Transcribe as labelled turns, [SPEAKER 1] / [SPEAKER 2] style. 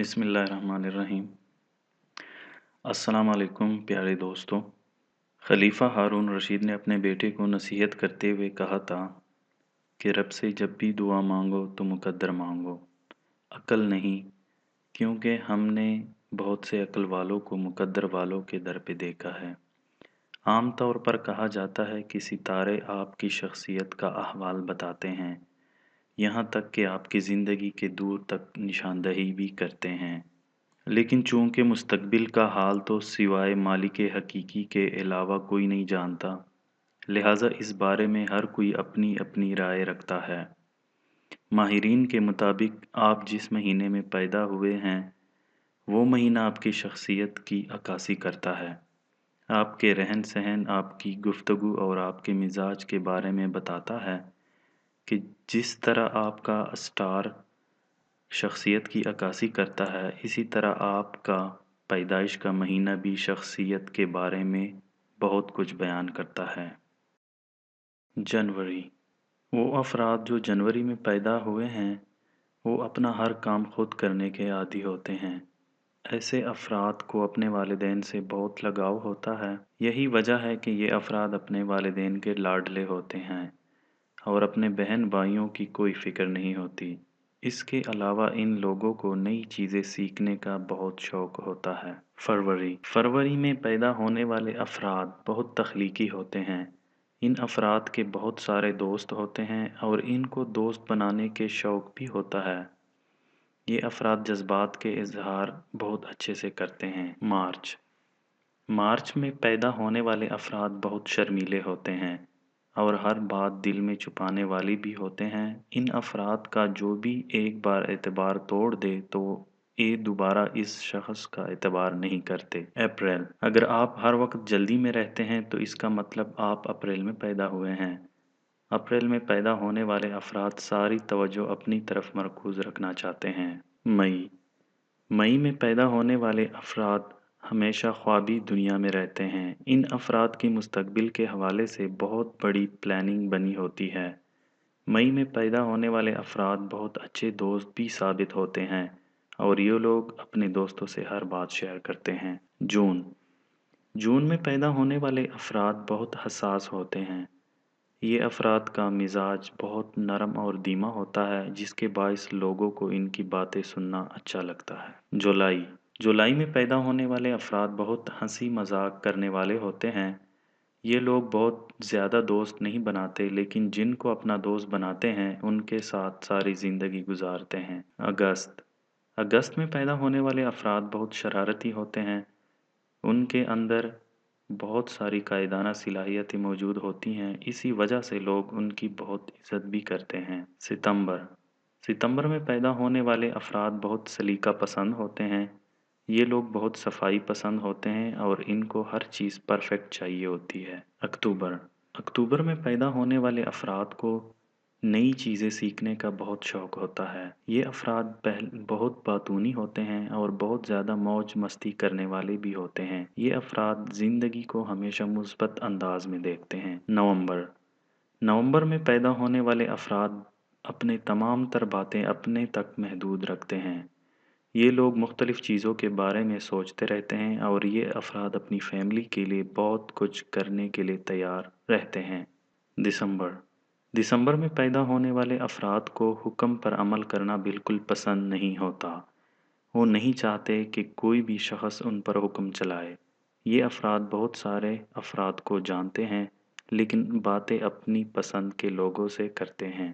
[SPEAKER 1] بسم اللہ الرحمن الرحیم۔ السلام علیکم پیارے دوستوں۔ خلیفہ ہارون رشید نے اپنے بیٹے کو نصیحت کرتے ہوئے کہا تھا کہ رب سے جب بھی دعا مانگو تو مقدر مانگو، عقل نہیں، کیونکہ ہم نے بہت سے عقل والوں کو مقدر والوں کے در پہ دیکھا ہے۔ عام طور پر کہا جاتا ہے کہ ستارے آپ کی شخصیت کا احوال بتاتے ہیں، یہاں تک کہ آپ کی زندگی کے دور تک نشاندہی بھی کرتے ہیں۔ لیکن چونکہ مستقبل کا حال تو سوائے مالک حقیقی کے علاوہ کوئی نہیں جانتا، لہٰذا اس بارے میں ہر کوئی اپنی اپنی رائے رکھتا ہے۔ ماہرین کے مطابق آپ جس مہینے میں پیدا ہوئے ہیں وہ مہینہ آپ کی شخصیت کی عکاسی کرتا ہے، آپ کے رہن سہن، آپ کی گفتگو اور آپ کے مزاج کے بارے میں بتاتا ہے کہ جس طرح آپ کا اسٹار شخصیت کی عکاسی کرتا ہے، اسی طرح آپ کا پیدائش کا مہینہ بھی شخصیت کے بارے میں بہت کچھ بیان کرتا ہے۔ جنوری۔ وہ افراد جو جنوری میں پیدا ہوئے ہیں وہ اپنا ہر کام خود کرنے کے عادی ہوتے ہیں۔ ایسے افراد کو اپنے والدین سے بہت لگاؤ ہوتا ہے۔ یہی وجہ ہے کہ یہ افراد اپنے والدین کے لاڈلے ہوتے ہیں اور اپنے بہن بھائیوں کی کوئی فکر نہیں ہوتی۔ اس کے علاوہ ان لوگوں کو نئی چیزیں سیکھنے کا بہت شوق ہوتا ہے۔ فروری۔ فروری میں پیدا ہونے والے افراد بہت تخلیقی ہوتے ہیں۔ ان افراد کے بہت سارے دوست ہوتے ہیں اور ان کو دوست بنانے کے شوق بھی ہوتا ہے۔ یہ افراد جذبات کے اظہار بہت اچھے سے کرتے ہیں۔ مارچ۔ مارچ میں پیدا ہونے والے افراد بہت شرمیلے ہوتے ہیں اور ہر بات دل میں چھپانے والی بھی ہوتے ہیں۔ ان افراد کا جو بھی ایک بار اعتبار توڑ دے تو یہ دوبارہ اس شخص کا اعتبار نہیں کرتے۔ اپریل۔ اگر آپ ہر وقت جلدی میں رہتے ہیں تو اس کا مطلب آپ اپریل میں پیدا ہوئے ہیں۔ اپریل میں پیدا ہونے والے افراد ساری توجہ اپنی طرف مرکوز رکھنا چاہتے ہیں۔ مئی۔ مئی میں پیدا ہونے والے افراد ہمیشہ خوابی دنیا میں رہتے ہیں۔ ان افراد کی مستقبل کے حوالے سے بہت بڑی پلاننگ بنی ہوتی ہے۔ مئی میں پیدا ہونے والے افراد بہت اچھے دوست بھی ثابت ہوتے ہیں اور یہ لوگ اپنے دوستوں سے ہر بات شیئر کرتے ہیں۔ جون۔ جون میں پیدا ہونے والے افراد بہت حساس ہوتے ہیں۔ یہ افراد کا مزاج بہت نرم اور دھیما ہوتا ہے جس کے باعث لوگوں کو ان کی باتیں سننا اچھا لگتا ہے۔ جولائی۔ جولائی میں پیدا ہونے والے افراد بہت ہنسی مذاق کرنے والے ہوتے ہیں۔ یہ لوگ بہت زیادہ دوست نہیں بناتے لیکن جن کو اپنا دوست بناتے ہیں ان کے ساتھ ساری زندگی گزارتے ہیں۔ اگست۔ اگست میں پیدا ہونے والے افراد بہت شرارتی ہوتے ہیں۔ ان کے اندر بہت ساری قائدانہ صلاحیتیں موجود ہوتی ہیں، اسی وجہ سے لوگ ان کی بہت عزت بھی کرتے ہیں۔ ستمبر۔ ستمبر میں پیدا ہونے والے افراد بہت سلیقہ پسند ہوتے ہیں۔ یہ لوگ بہت صفائی پسند ہوتے ہیں اور ان کو ہر چیز پرفیکٹ چاہیے ہوتی ہے۔ اکتوبر۔ اکتوبر میں پیدا ہونے والے افراد کو نئی چیزیں سیکھنے کا بہت شوق ہوتا ہے۔ یہ افراد بہت باتونی ہوتے ہیں اور بہت زیادہ موج مستی کرنے والے بھی ہوتے ہیں۔ یہ افراد زندگی کو ہمیشہ مثبت انداز میں دیکھتے ہیں۔ نومبر۔ نومبر میں پیدا ہونے والے افراد اپنے تمام تر باتیں اپنے تک محدود رکھتے ہیں۔ یہ لوگ مختلف چیزوں کے بارے میں سوچتے رہتے ہیں اور یہ افراد اپنی فیملی کے لیے بہت کچھ کرنے کے لیے تیار رہتے ہیں۔ دسمبر۔ دسمبر میں پیدا ہونے والے افراد کو حکم پر عمل کرنا بالکل پسند نہیں ہوتا۔ وہ نہیں چاہتے کہ کوئی بھی شخص ان پر حکم چلائے۔ یہ افراد بہت سارے افراد کو جانتے ہیں لیکن باتیں اپنی پسند کے لوگوں سے کرتے ہیں۔